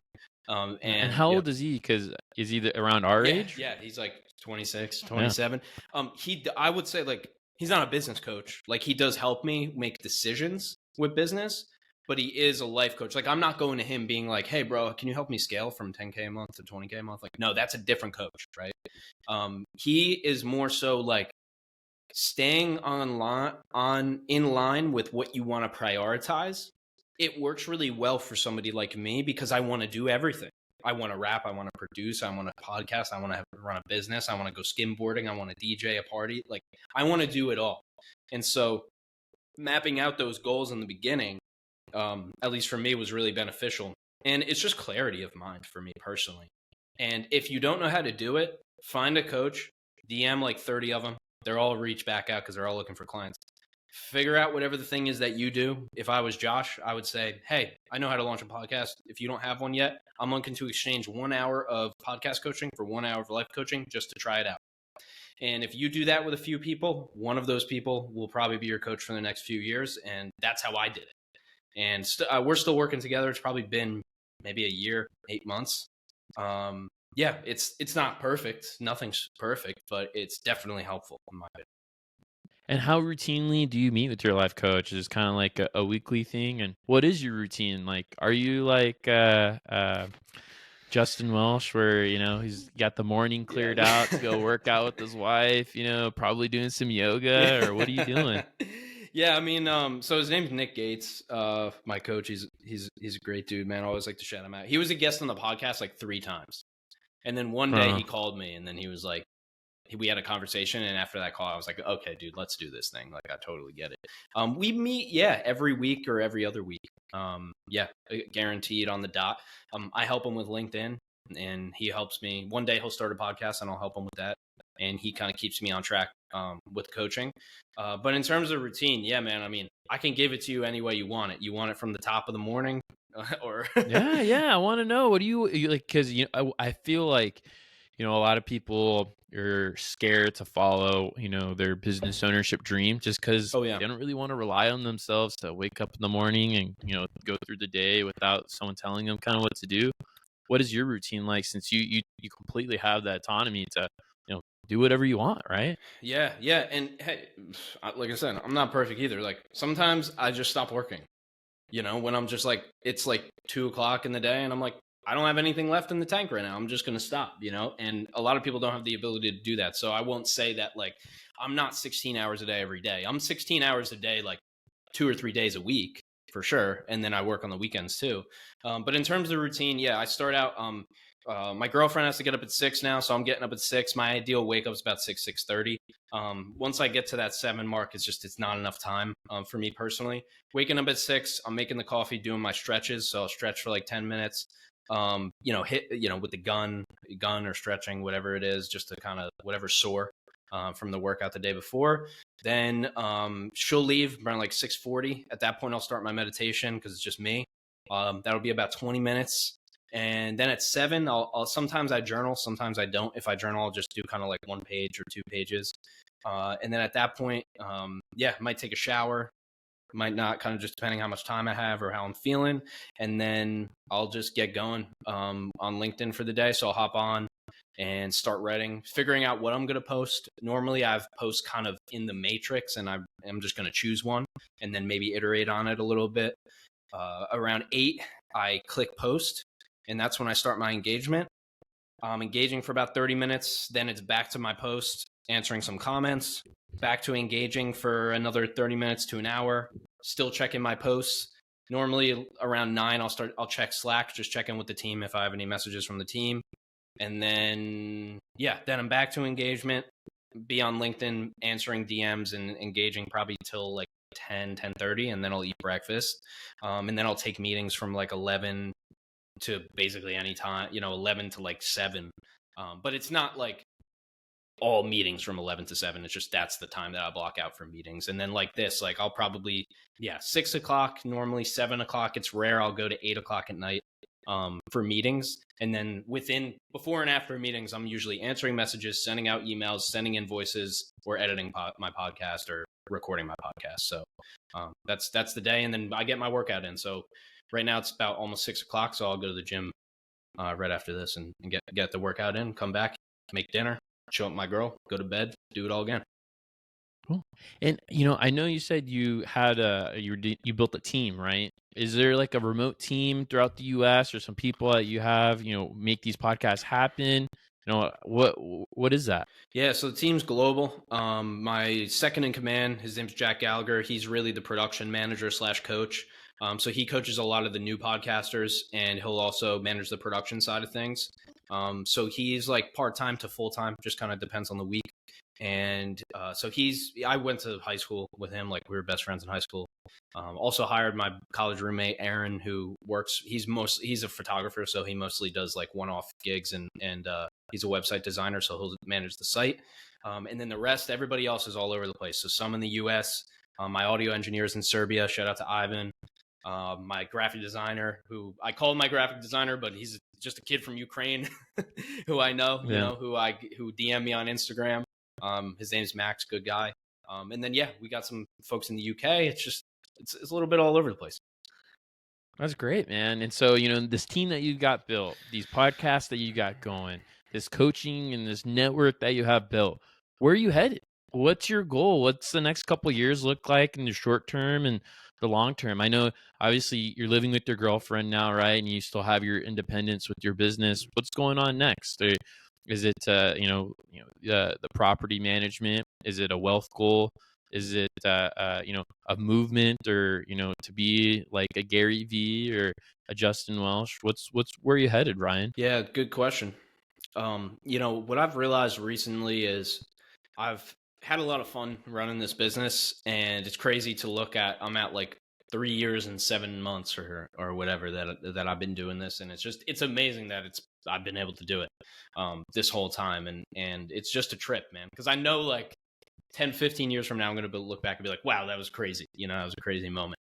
And how old is he? Because is he around our age? Yeah, he's like 26, 27. I would say, like, he's not a business coach. Like, he does help me make decisions with business, but he is a life coach. Like, I'm not going to him being like, hey, bro, can you help me scale from 10K a month to 20K a month? Like, no, that's a different coach, right? He is more so like staying in line with what you want to prioritize. It works really well for somebody like me because I want to do everything. I want to rap. I want to produce. I want to podcast. I want to run a business. I want to go skimboarding. I want to DJ a party. Like, I want to do it all. And so mapping out those goals in the beginning, at least for me, was really beneficial. And it's just clarity of mind for me personally. And if you don't know how to do it, find a coach, DM like 30 of them. They're all reach back out because they're all looking for clients. Figure out whatever the thing is that you do. If I was Josh, I would say, hey, I know how to launch a podcast. If you don't have one yet, I'm looking to exchange 1 hour of podcast coaching for 1 hour of life coaching just to try it out. And if you do that with a few people, one of those people will probably be your coach for the next few years. And that's how I did it. And we're still working together. It's probably been maybe a year, 8 months. Yeah, it's not perfect. Nothing's perfect, but it's definitely helpful in my opinion. And how routinely do you meet with your life coach? Is it kind of like a weekly thing? And what is your routine? Like, are you like Justin Welsh, where, he's got the morning cleared out to go work out with his wife, probably doing some yoga, or what are you doing? Yeah, I mean, so his name's Nick Gates, my coach. He's a great dude, man. I always like to shout him out. He was a guest on the podcast like 3 times. And then one day he called me, and then he was like, we had a conversation, and after that call, I was like, okay, dude, let's do this thing. Like, I totally get it. We meet, every week or every other week. Guaranteed on the dot. I help him with LinkedIn, and he helps me. One day he'll start a podcast, and I'll help him with that. And he kind of keeps me on track with coaching. But in terms of routine, yeah, man, I mean, I can give it to you any way you want it. You want it from the top of the morning or yeah, I want to know, what do you like? Because I feel like a lot of people are scared to follow their business ownership dream just because they don't really want to rely on themselves to wake up in the morning and go through the day without someone telling them kind of what to do. What is your routine like, since you completely have that autonomy to do whatever you want, right? Yeah. And hey, like I said, I'm not perfect either. Like, sometimes I just stop working, when I'm just like, it's like 2:00 in the day and I'm like, I don't have anything left in the tank right now. I'm just going to stop, and a lot of people don't have the ability to do that. So I won't say that, like, I'm not 16 hours a day every day. I'm 16 hours a day, like 2 or 3 days a week for sure. And then I work on the weekends too. But in terms of routine, I start out, my girlfriend has to get up at 6 now, so I'm getting up at 6. My ideal wake up is about 6:30. Once I get to that 7 mark, it's not enough time for me personally. Waking up at 6, I'm making the coffee, doing my stretches. So I'll stretch for like 10 minutes. Hit with the gun or stretching, whatever it is, just to kind of whatever sore from the workout the day before. Then she'll leave around like 6:40. At that point, I'll start my meditation because it's just me. That'll be about 20 minutes. And then at 7, I'll sometimes I journal, sometimes I don't. If I journal, I'll just do kind of like 1 page or 2 pages. And then at that point, I might take a shower, might not, kind of just depending how much time I have or how I'm feeling. And then I'll just get going on LinkedIn for the day. So I'll hop on and start writing, figuring out what I'm going to post. Normally I've post kind of in the matrix, and I'm just going to choose one and then maybe iterate on it a little bit. Around 8, I click post. And that's when I start my engagement. engaging for about 30 minutes. Then it's back to my post, answering some comments, back to engaging for another 30 minutes to an hour, still checking my posts. Normally around 9, I'll check Slack, just check in with the team if I have any messages from the team. And then, then I'm back to engagement, be on LinkedIn, answering DMs and engaging probably till like 10:30, and then I'll eat breakfast. And then I'll take meetings from like 11 to basically any time, 11 to like 7. But it's not like all meetings from 11 to 7. It's just that's the time that I block out for meetings. And then like this, like I'll probably 6 o'clock, normally 7 o'clock. It's rare I'll go to 8 o'clock at night for meetings. And then before and after meetings, I'm usually answering messages, sending out emails, sending invoices, or editing my podcast or recording my podcast. So that's the day. And then I get my workout in. So right now it's about almost 6 o'clock. So I'll go to the gym right after this and get the workout in, come back, make dinner, show up my girl, go to bed, do it all again. Cool. And I know you said you had you built a team, right? Is there like a remote team throughout the US or some people that you have, make these podcasts happen? What is that? Yeah, so the team's global. My second in command, his name's Jack Gallagher. He's really the production manager / coach. So he coaches a lot of the new podcasters, and he'll also manage the production side of things. So he's like part-time to full-time, just kind of depends on the week. And so I went to high school with him, like we were best friends in high school. Also hired my college roommate, Aaron, who works, he's a photographer, so he mostly does like one-off gigs, and he's a website designer, so he'll manage the site. And then the rest, everybody else is all over the place. So some in the US, my audio engineers in Serbia, shout out to Ivan. My graphic designer, who I call my graphic designer, but he's just a kid from Ukraine who I know, who DM me on Instagram. His name is Max, good guy. And then, we got some folks in the UK. It's a little bit all over the place. That's great, man. And so, this team that you got built, these podcasts that you got going, this coaching and this network that you have built, where are you headed? What's your goal? What's the next couple of years look like in the short term and the long term? I know obviously you're living with your girlfriend now, right? And you still have your independence with your business. What's going on next? Is it the property management? Is it a wealth goal? Is it a movement, or to be like a Gary Vee or a Justin Welsh? Where are you headed, Ryan? Yeah, good question. What I've realized recently is I've had a lot of fun running this business, and it's crazy to look at. I'm at like 3 years and 7 months or whatever that I've been doing this, and it's amazing that I've been able to do it this whole time, and it's just a trip, man, because I know like 10-15 years from now I'm going to look back and be like, wow, that was crazy. That was a crazy moment.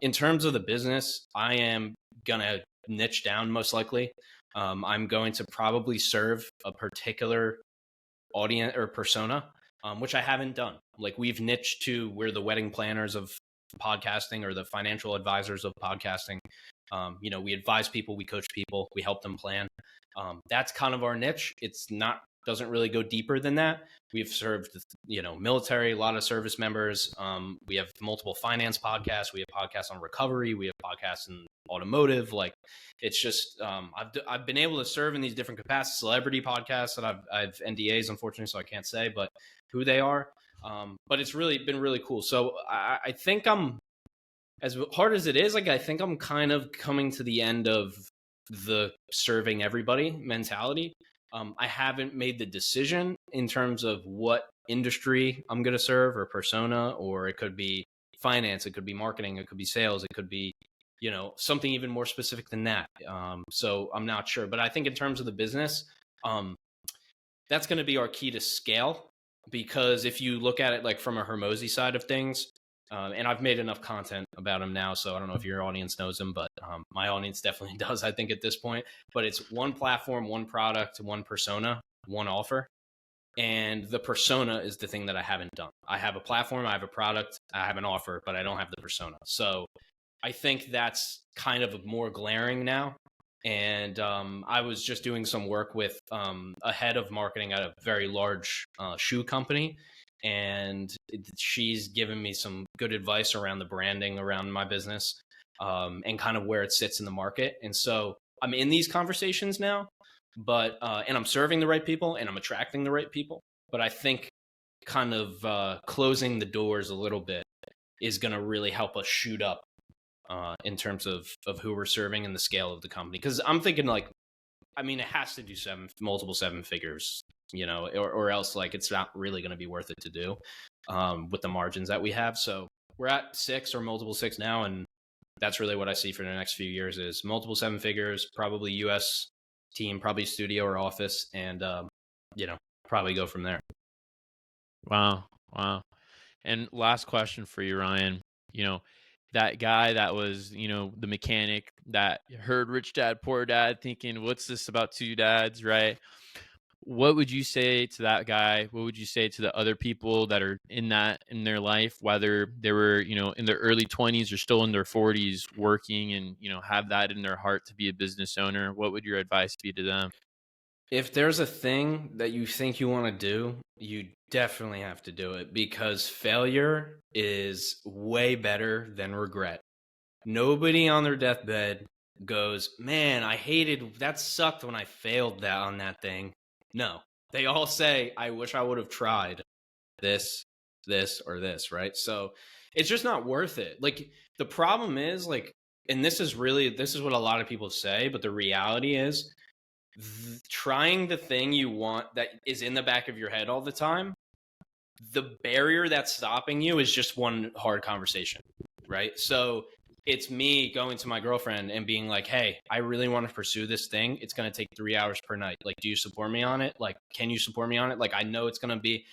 In terms of the business, I am going to niche down most likely. I'm going to probably serve a particular audience or persona, which I haven't done. Like we've niched to, we're the wedding planners of podcasting, or the financial advisors of podcasting. We advise people, we coach people, we help them plan. That's kind of our niche. Doesn't really go deeper than that. We've served, military, a lot of service members. We have multiple finance podcasts. We have podcasts on recovery. We have podcasts in automotive. Like it's just, I've been able to serve in these different capacities. Celebrity podcasts that I've NDAs, unfortunately, so I can't say, but who they are. But it's really been really cool. So I think as hard as it is, like I think I'm kind of coming to the end of the serving everybody mentality. I haven't made the decision in terms of what industry I'm going to serve or persona, or it could be finance, it could be marketing, it could be sales, it could be, something even more specific than that. So I'm not sure, but I think in terms of the business, that's going to be our key to scale, because if you look at it like from a Hormozi side of things, and I've made enough content about him now, so I don't know if your audience knows him, but my audience definitely does, I think, at this point. But it's one platform, one product, one persona, one offer. And the persona is the thing that I haven't done. I have a platform, I have a product, I have an offer, but I don't have the persona. So I think that's kind of more glaring now. And I was just doing some work with a head of marketing at a very large shoe company. And she's given me some good advice around the branding around my business and kind of where it sits in the market. And so I'm in these conversations now, but and I'm serving the right people and I'm attracting the right people. But I think kind of closing the doors a little bit is going to really help us shoot up in terms of who we're serving and the scale of the company. Because I'm thinking like, I mean, it has to do multiple seven figures, you know, or else like it's not really going to be worth it to do with the margins that we have. So we're at 6 or multiple 6 now, and that's really what I see for the next few years is multiple 7 figures, probably US team, probably studio or office, and you know, probably go from there. Wow. Wow. And last question for you, Ryan. You know, that guy that was, you know, the mechanic that heard Rich Dad Poor Dad thinking, what's this about two dads, right? What would you say to that guy? What would you say to the other people that are in their life, whether they were, you know, in their early 20s or still in their 40s working and, you know, have that in their heart to be a business owner? What would your advice be to them? If there's a thing that you think you want to do, you definitely have to do it because failure is way better than regret. Nobody on their deathbed goes, man, I hated that, sucked when I failed that on that thing. No, they all say, I wish I would have tried this, or this, right? So it's just not worth it. Like the problem is like, and this is what a lot of people say, but the reality is trying the thing you want that is in the back of your head all the time, the barrier that's stopping you is just one hard conversation, right? So it's me going to my girlfriend and being like, hey, I really want to pursue this thing. It's going to take 3 hours per night. Like, do you support me on it? Like, can you support me on it? Like, I know it's going to be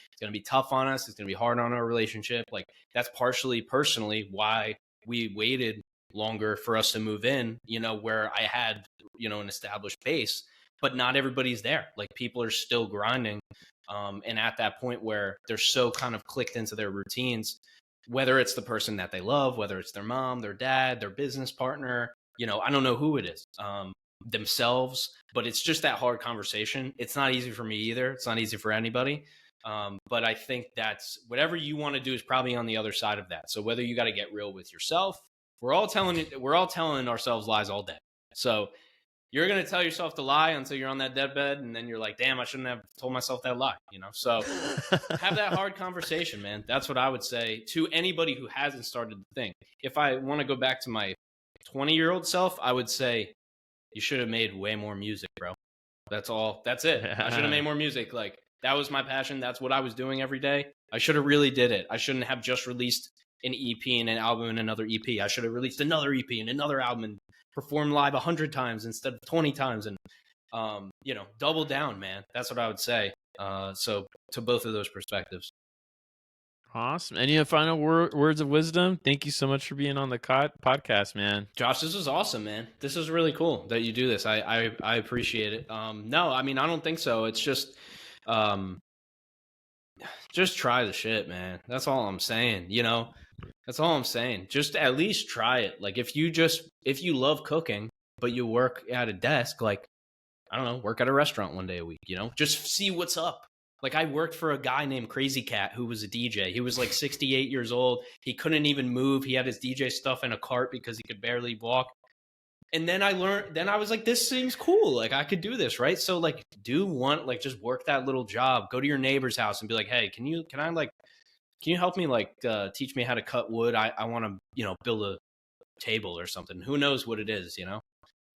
tough on us. It's going to be hard on our relationship. Like, that's partially personally why we waited longer for us to move in, you know, where I had, you know, an established base, but not everybody's there. Like people are still grinding. And at that point where they're so kind of clicked into their routines, whether it's the person that they love, whether it's their mom, their dad, their business partner, you know, I don't know who it is, themselves, but it's just that hard conversation. It's not easy for me either. It's not easy for anybody. But I think that's whatever you want to do is probably on the other side of that. So whether you got to get real with yourself, we're all telling ourselves lies all day. So you're going to tell yourself the lie until you're on that deathbed. And then you're like, damn, I shouldn't have told myself that lie, you know? So have that hard conversation, man. That's what I would say to anybody who hasn't started the thing. If I want to go back to my 20-year-old self, I would say you should have made way more music, bro. That's all. That's it. I should have made more music. Like that was my passion. That's what I was doing every day. I should have really did it. I shouldn't have just released an EP and an album and another EP. I should have released another EP and another album and performed live 100 times instead of 20 times and, you know, double down, man. That's what I would say. So to both of those perspectives. Awesome. Any final words of wisdom? Thank you so much for being on the podcast, man. Josh, this is awesome, man. This is really cool that you do this. I appreciate it. No, I mean, I don't think so. It's just try the shit, man. That's all I'm saying, you know? That's all I'm saying. Just at least try it. Like if you love cooking, but you work at a desk, like, I don't know, work at a restaurant one day a week, you know, just see what's up. Like I worked for a guy named Crazy Cat who was a DJ. He was like 68 years old. He couldn't even move. He had his DJ stuff in a cart because he could barely walk. And then I was like, this seems cool. Like I could do this, right? So like just work that little job, go to your neighbor's house and be like, hey, can you help me like teach me how to cut wood? I want to, you know, build a table or something. Who knows what it is, you know?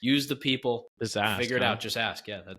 Use the people. Just ask, figure it out. Just ask. Yeah, that's